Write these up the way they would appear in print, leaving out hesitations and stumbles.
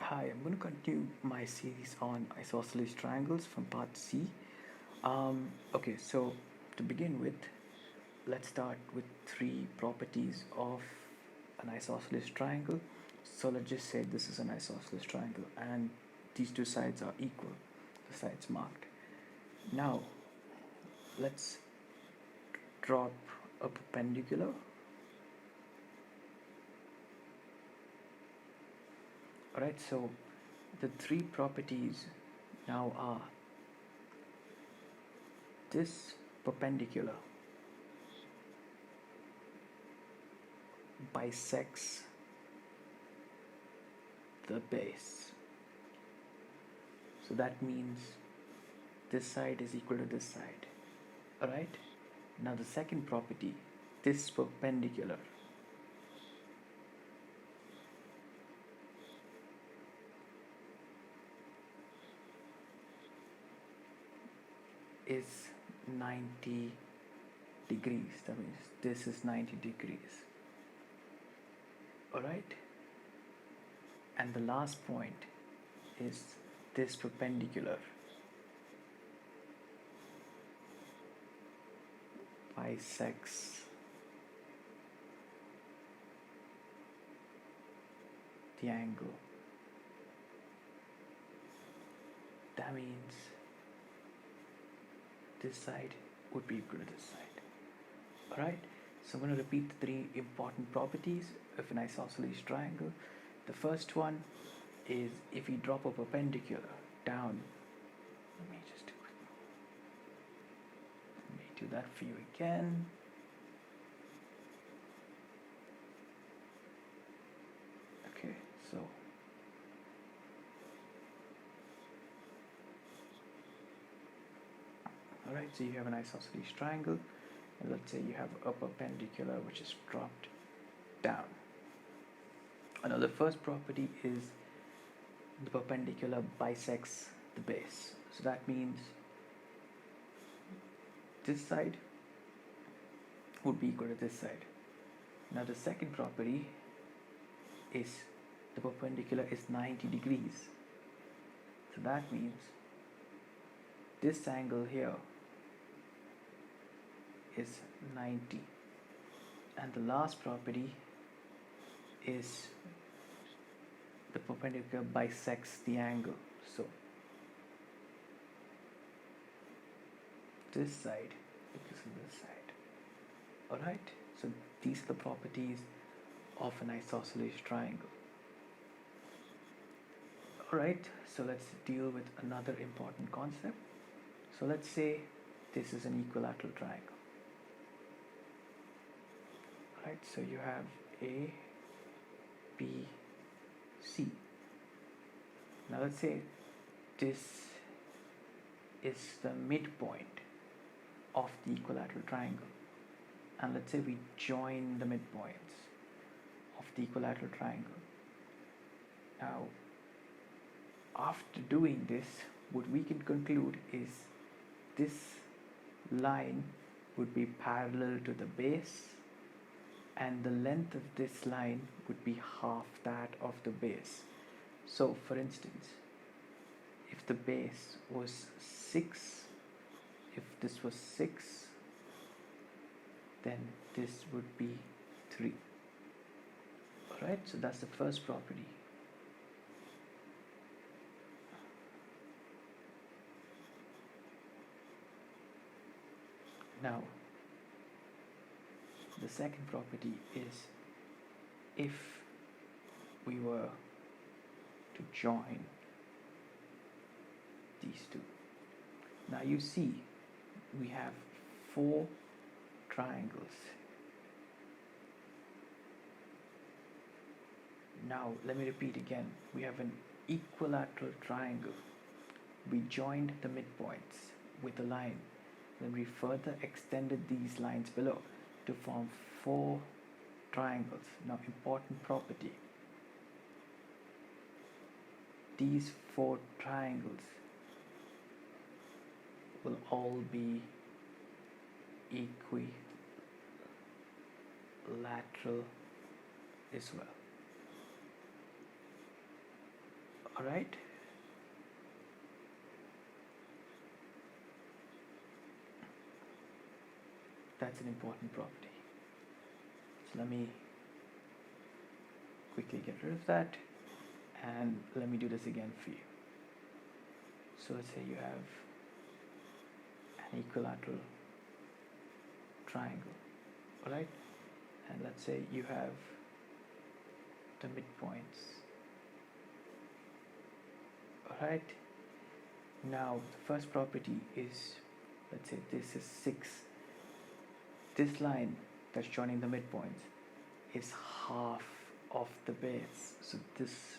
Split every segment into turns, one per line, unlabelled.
Hi, I'm going to continue my series on isosceles triangles from part C. Okay, so to begin with, let's start with three properties of an isosceles triangle. So let's just say this is an isosceles triangle and these two sides are equal, the sides marked. Now, let's drop a perpendicular. Alright, so the three properties now are this perpendicular bisects the base. So that means this side is equal to this side. Alright? Now the second property, this perpendicular is 90 degrees. That means this is 90 degrees. Alright? And the last point is this perpendicular bisects the angle. That means this side would be equal to this side. Alright, so I'm going to repeat the three important properties of an isosceles triangle. The first one is if we drop a perpendicular down, let me do that for you again. Okay, so alright, so you have an isosceles triangle, and let's say you have a perpendicular which is dropped down. Now the first property is the perpendicular bisects the base. So that means this side would be equal to this side. Now the second property is the perpendicular is 90 degrees. So that means this angle here is 90. And the last property is the perpendicular bisects the angle. So this side because of this side. Alright, so these are the properties of an isosceles triangle. Alright, so let's deal with another important concept. So let's say this is an equilateral triangle. Alright, so you have A, B, C. Now let's say this is the midpoint of the equilateral triangle, and let's say we join the midpoints of the equilateral triangle. Now after doing this, what we can conclude is this line would be parallel to the base, and the length of this line would be half that of the base. So for instance, if the base was 6, if this was 6, then this would be 3. Alright, so that's the first property. Now the second property is if we were to join these two. Now you see we have 4 triangles. Now let me repeat again. We have an equilateral triangle. We joined the midpoints with a line. Then we further extended these lines below to form 4 triangles. Now important property. These 4 triangles will all be equilateral as well. All right. That's an important property. So let me quickly get rid of that, and let me do this again for you. So let's say you have an equilateral triangle, all right? And let's say you have the midpoints, all right? Now the first property is, let's say this is 6. This line that's joining the midpoints is half of the base, so this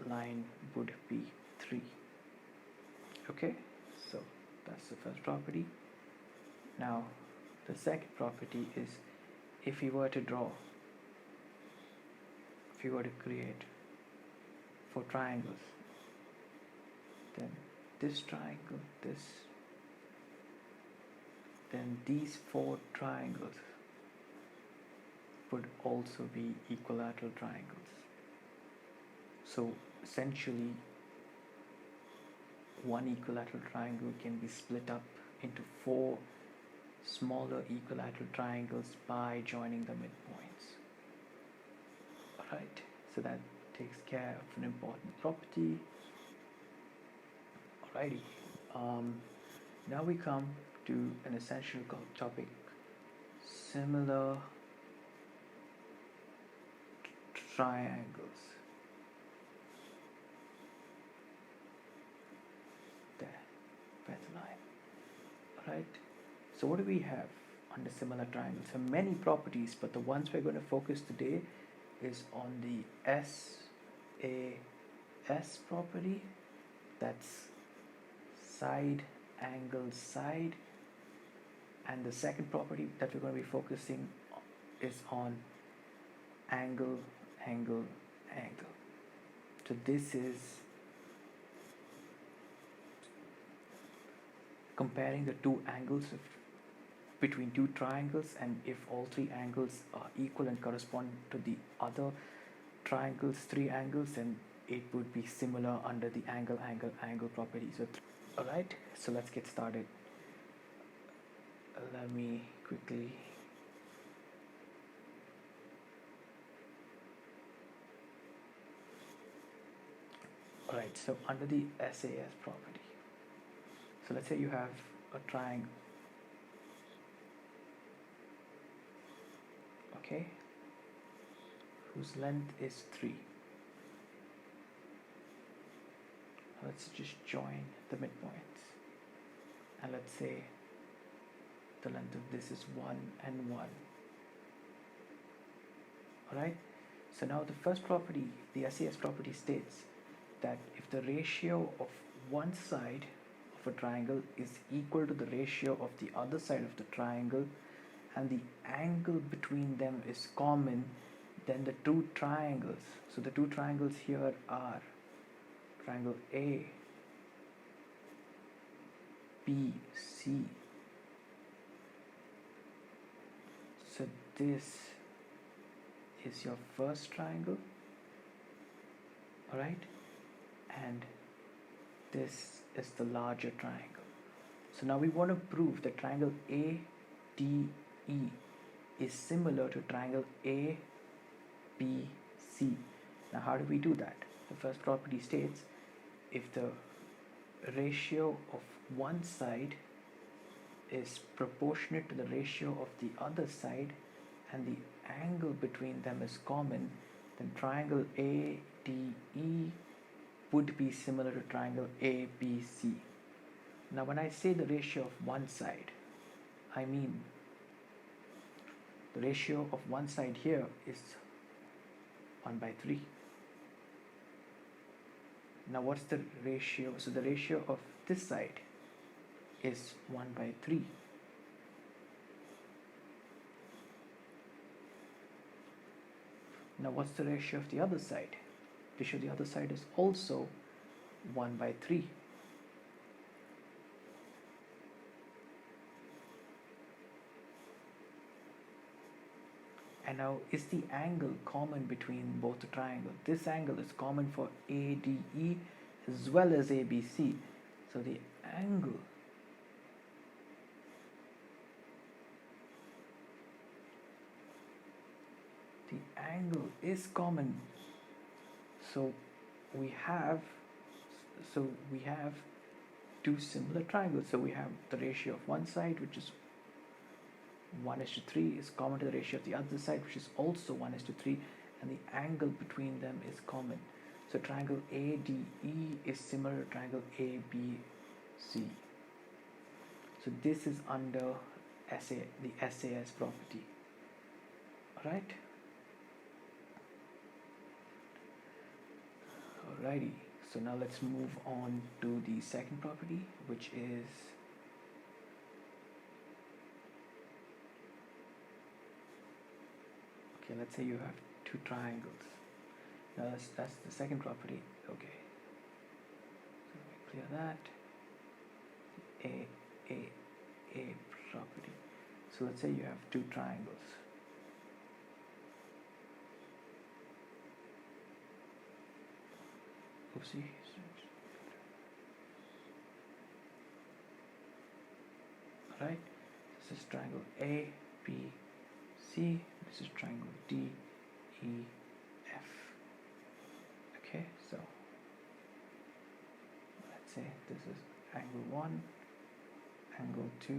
line would be 3. Okay, so that's the first property. Now the second property is, if we were to create 4 triangles, then this triangle, then these 4 triangles would also be equilateral triangles. So essentially, one equilateral triangle can be split up into 4 smaller equilateral triangles by joining the midpoints. Alright, so that takes care of an important property. Alrighty, now we come to an essential topic, similar triangles. There, that's the line. Alright, so what do we have under similar triangles? So many properties, but the ones we're going to focus today is on the SAS property, that's side angle side, and the second property that we're going to be focusing is on angle angle angle. So this is comparing the 2 angles between 2 triangles, and if all 3 angles are equal and correspond to the other triangles 3 angles, then it would be similar under the angle angle angle property. So alright, so let's get started. Let me quickly alright, so under the SAS property, so let's say you have a triangle, okay, whose length is 3. Let's just join the midpoints, and let's say the length of this is 1 and 1. Alright, so now the first property, the SAS property, states that if the ratio of one side of a triangle is equal to the ratio of the other side of the triangle, and the angle between them is common, then the 2 triangles, so the 2 triangles here are triangle A, B, C. So this is your first triangle, alright, and this is the larger triangle. So now we want to prove that triangle ADE is similar to triangle ABC. Now how do we do that? The first property states, if the ratio of one side is proportionate to the ratio of the other side and the angle between them is common, then triangle ADE would be similar to triangle ABC. Now when I say the ratio of one side, I mean the ratio of one side here is 1/3. Now what's the ratio? So the ratio of this side is 1/3. Now what's the ratio of the other side? Ratio of the other side is also 1/3. And now, is the angle common between both the triangles? This angle is common for ADE as well as ABC. So the angle is common. So we have two similar triangles. So we have the ratio of one side, which is 1:3, is common to the ratio of the other side, which is also 1:3, and the angle between them is common. So triangle ADE is similar to triangle ABC. So this is under the SAS property. Alright? Alrighty. So now let's move on to the second property, which is okay, let's say you have two triangles. Now that's the second property. Okay. So let me clear that. A property. So let's say you have two triangles. Oopsie. Alright. This is triangle A, B, C. This is triangle D, E, F. Okay, so let's say this is angle 1, angle 2,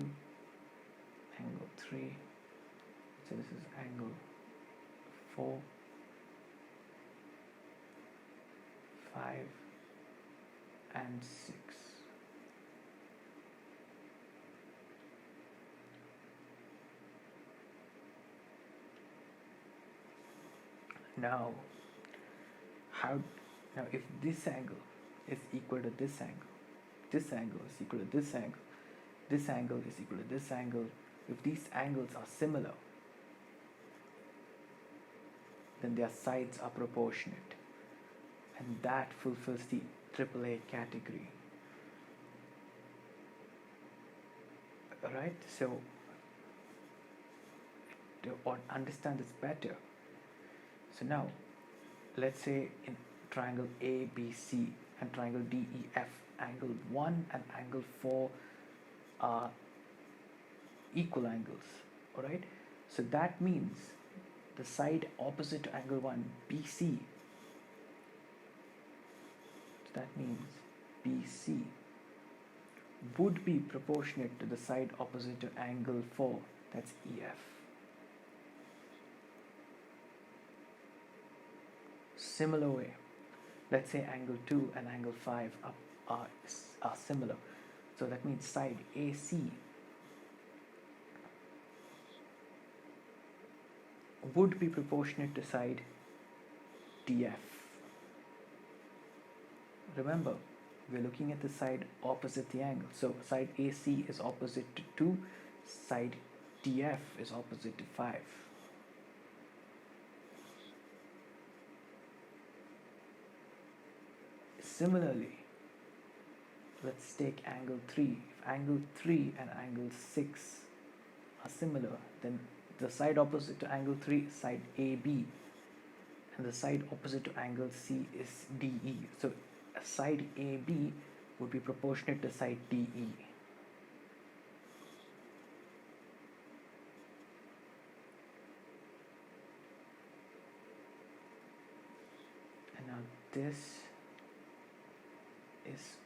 angle 3. So this is angle 4, 5, and 6. Now if this angle is equal to this angle, this angle is equal to this angle, this angle is equal to this angle, if these angles are similar, then their sides are proportionate, and that fulfills the AAA category. Alright, so to understand this better, so now let's say in triangle ABC and triangle DEF, angle 1 and angle 4 are equal angles. Alright, so that means the side opposite to angle 1, BC, so that means BC would be proportionate to the side opposite to angle 4, that's EF. Similar way, let's say angle 2 and angle 5 are similar, so that means side AC would be proportionate to side DF. Remember, we're looking at the side opposite the angle, so side AC is opposite to 2, side DF is opposite to 5. Similarly, let's take angle 3. If angle 3 and angle 6 are similar, then the side opposite to angle 3 is side AB, and the side opposite to angle C is DE. So side AB would be proportionate to side DE. And now this is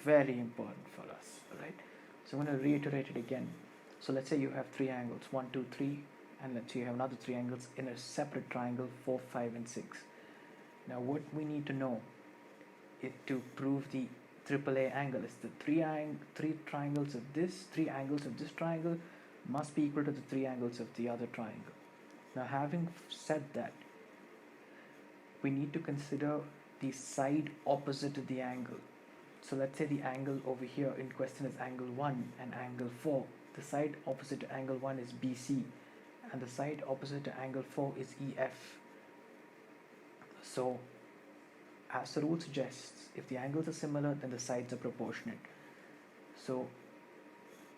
very important for us, right? So I'm going to reiterate it again. So let's say you have three angles, 1, 2, 3, and let's say you have another three angles in a separate triangle, 4, 5, and 6. Now what we need to know is to prove the AAA angle is the three angles of this triangle must be equal to the three angles of the other triangle. Now having said that, we need to consider the side opposite to the angle. So let's say the angle over here in question is angle 1 and angle 4. The side opposite to angle 1 is BC, and the side opposite to angle 4 is EF. So as the rule suggests, if the angles are similar, then the sides are proportionate. So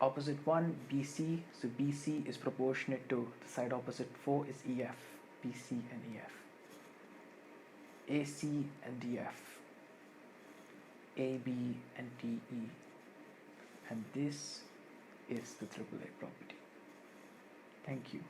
opposite one, BC, so BC is proportionate to the side opposite 4 is EF, BC and EF. AC and DF, AB and DE, and this is the AAA property. Thank you.